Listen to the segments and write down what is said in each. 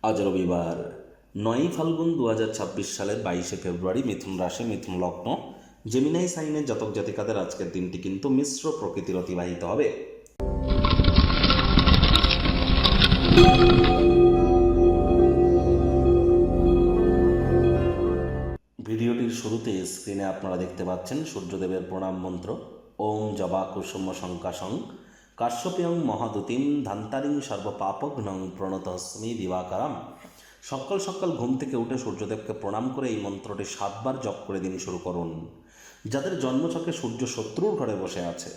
আজ রবিবার 9ই ফাল্গুন 2026 সালের 22শে ফেব্রুয়ারি। মিথুন রাশি, মিথুন লগ্ন, জেমিনাই সাইনের জাতক জাতিকাদের আজকের দিনটি কিন্তু মিশ্র প্রকৃতির অতিবাহিত হবে। ভিডিওটির শুরুতে স্ক্রিনে আপনারা দেখতে পাচ্ছেন সূর্যদেবের প্রণাম মন্ত্র। ওম জবা কুসুম শঙ্কাশং কাশ্যপেয়ং মহাদুতিম ধান্তারিং সর্বপাপঘ্নং প্রণতস্মি দিবাকারাম। সকাল সকাল ঘুম থেকে উঠে সূর্যদেবকে প্রণাম করে এই মন্ত্রটি 7 বার জপ করে দিন শুরু করুন। যাদের জন্মছকে সূর্য শত্রুর ঘরে বসে আছে,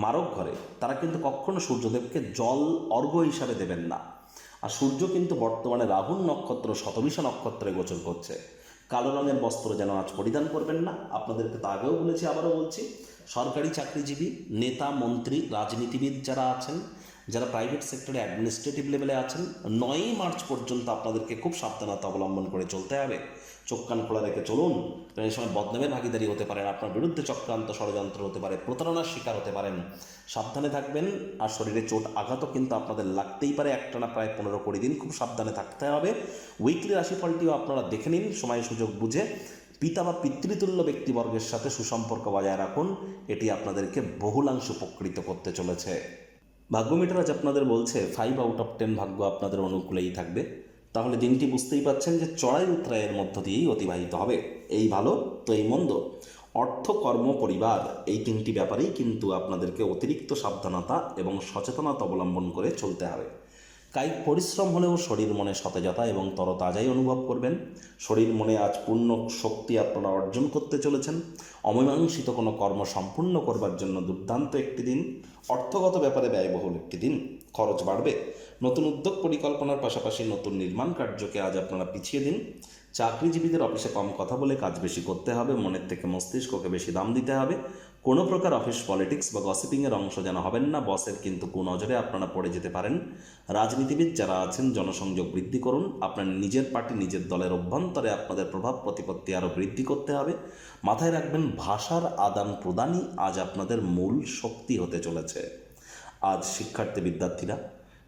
মারক ঘরে, তারা কিন্তু কখনো সূর্যদেবকে জল অর্ঘ্য হিসাবে দেবেন না। আর সূর্য কিন্তু বর্তমানে রাহুল নক্ষত্র শতবিশা নক্ষত্রে গোচর করছে। কালো রঙের বস্ত্র যেন আজ পরিধান করবেন না। আপনাদেরকে তো আগেও বলেছি, আবারও বলছি, সরকারি চাকরিজীবী, নেতা, মন্ত্রী, রাজনীতিবিদ যারা আছেন, যারা প্রাইভেট সেক্টরে অ্যাডমিনিস্ট্রেটিভ লেভেলে আছেন, 9ই মার্চ পর্যন্ত আপনাদেরকে খুব সাবধানতা অবলম্বন করে চলতে হবে। চোখ কান খোলা রেখে চলুন, কারণ এই সময় বদনামের ভাগিদারি হতে পারেন, আপনার বিরুদ্ধে চক্রান্ত ষড়যন্ত্র হতে পারে, প্রতারণার শিকার হতে পারেন। সাবধানে থাকবেন। আর শরীরে চোট আঘাতও কিন্তু আপনাদের লাগতেই পারে। একটানা প্রায় 15-20 দিন খুব সাবধানে থাকতে হবে। উইকলি রাশিফলটিও আপনারা দেখে নিন সময় সুযোগ বুঝে। পিতা বা পিতৃতুল্য ব্যক্তিবর্গের সাথে সুসম্পর্ক বজায় রাখুন, এটি আপনাদেরকে বহুলাংশ উপকৃত করতে চলেছে। ভাগ্যমিটার আজ আপনাদের বলছে 5 আউট অফ 10 ভাগ্য আপনাদের অনুকূলেই থাকবে। তাহলে দিনটি বুঝতেই পাচ্ছেন যে চড়াই উতরাইয়ের মধ্য দিয়েই অতিবাহিত হবে। এই ভালো তো এই মন্দ, অর্থ, কর্ম, পরিবার, এই 3টি ব্যাপারেই কিন্তু আপনাদেরকে অতিরিক্ত সাবধানতা এবং সচেতনতা অবলম্বন করে চলতে হবে। কায়িক পরিশ্রম হলেও শরীর মনে সতেজতা এবং তরতাজাই অনুভব করবেন। শরীর মনে আজ পূর্ণ শক্তি আপনারা অর্জন করতে চলেছেন। অমীমাংসিত কোনো কর্ম সম্পূর্ণ করবার জন্য দুর্দান্ত একটি দিন। অর্থগত ব্যাপারে ব্যয়বহুল একটি দিন, খরচ বাড়বে। নতুন উদ্যোগ পরিকল্পনার পাশাপাশি নতুন নির্মাণ কার্যকে আজ আপনারা পিছিয়ে দিন। চাকরিজীবীদের অফিসে কম কথা বলে কাজ বেশি করতে হবে, মনের থেকে মস্তিষ্ককে বেশি দাম দিতে হবে। কোনো প্রকার অফিস পলিটিক্স বা গসিপিংয়ের অংশ যেন হবেন না, বসের কিন্তু কুনজরে আপনারা পড়ে যেতে পারেন। রাজনীতিবিদ যারা আছেন, জনসংযোগ বৃদ্ধি করুন। আপনার নিজের পার্টি, নিজের দলের অভ্যন্তরে আপনাদের প্রভাব প্রতিপত্তি আরও বৃদ্ধি করতে হবে। মাথায় রাখবেন, ভাষার আদান প্রদানই আজ আপনাদের মূল শক্তি হতে চলেছে। আজ শিক্ষার্থী বিদ্যার্থীরা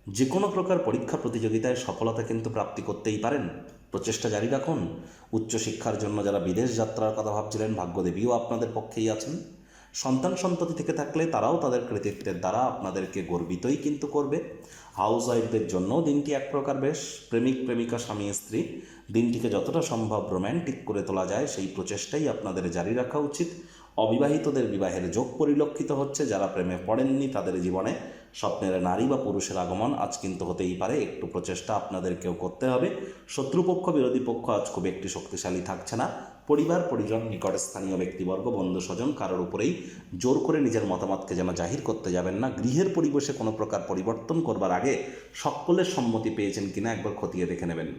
যে কোনো প্রকার পরীক্ষা প্রতিযোগিতায় সফলতা কিন্তু প্রাপ্তি করতেই পারেন। প্রচেষ্টা জারি রাখুন। উচ্চশিক্ষার জন্য যারা বিদেশ যাত্রার কথা ভাবছিলেন, ভাগ্যদেবীও আপনাদের পক্ষেই আছেন। সন্তান সন্ততি থেকে থাকলে তারাও তাদের কৃতিত্বের দ্বারা আপনাদেরকে গর্বিতই কিন্তু করবে। হাউস ওয়াইফদের জন্য দিনটি এক প্রকার বেশ। প্রেমিক প্রেমিকা, স্বামী স্ত্রী, দিনটিকে যতটা সম্ভব রোম্যান্টিক করে তোলা যায় সেই প্রচেষ্টাই আপনাদের জারি রাখা উচিত। অবিবাহিতদের বিবাহের যোগ পরিলক্ষিত হচ্ছে। যারা প্রেমে পড়েননি তাদের জীবনে স্বপ্নের নারী বা পুরুষের আগমন আজ কিন্তু হতেই পারে। একটু প্রচেষ্টা আপনাদেরকেও করতে হবে। শত্রুপক্ষ, বিরোধী পক্ষ আজ খুব একটি শক্তিশালী থাকছে না। পরিবার, পরিজন, নিকট স্থানীয় ব্যক্তিবর্গ, বন্ধু স্বজন, কারোর উপরেই জোর করে নিজের মতামতকে যেন জাহির করতে যাবেন না। গৃহের পরিবেশে কোনো প্রকার পরিবর্তন করবার আগে সকলের সম্মতি পেয়েছেন কিনা একবার খতিয়ে দেখে নেবেন।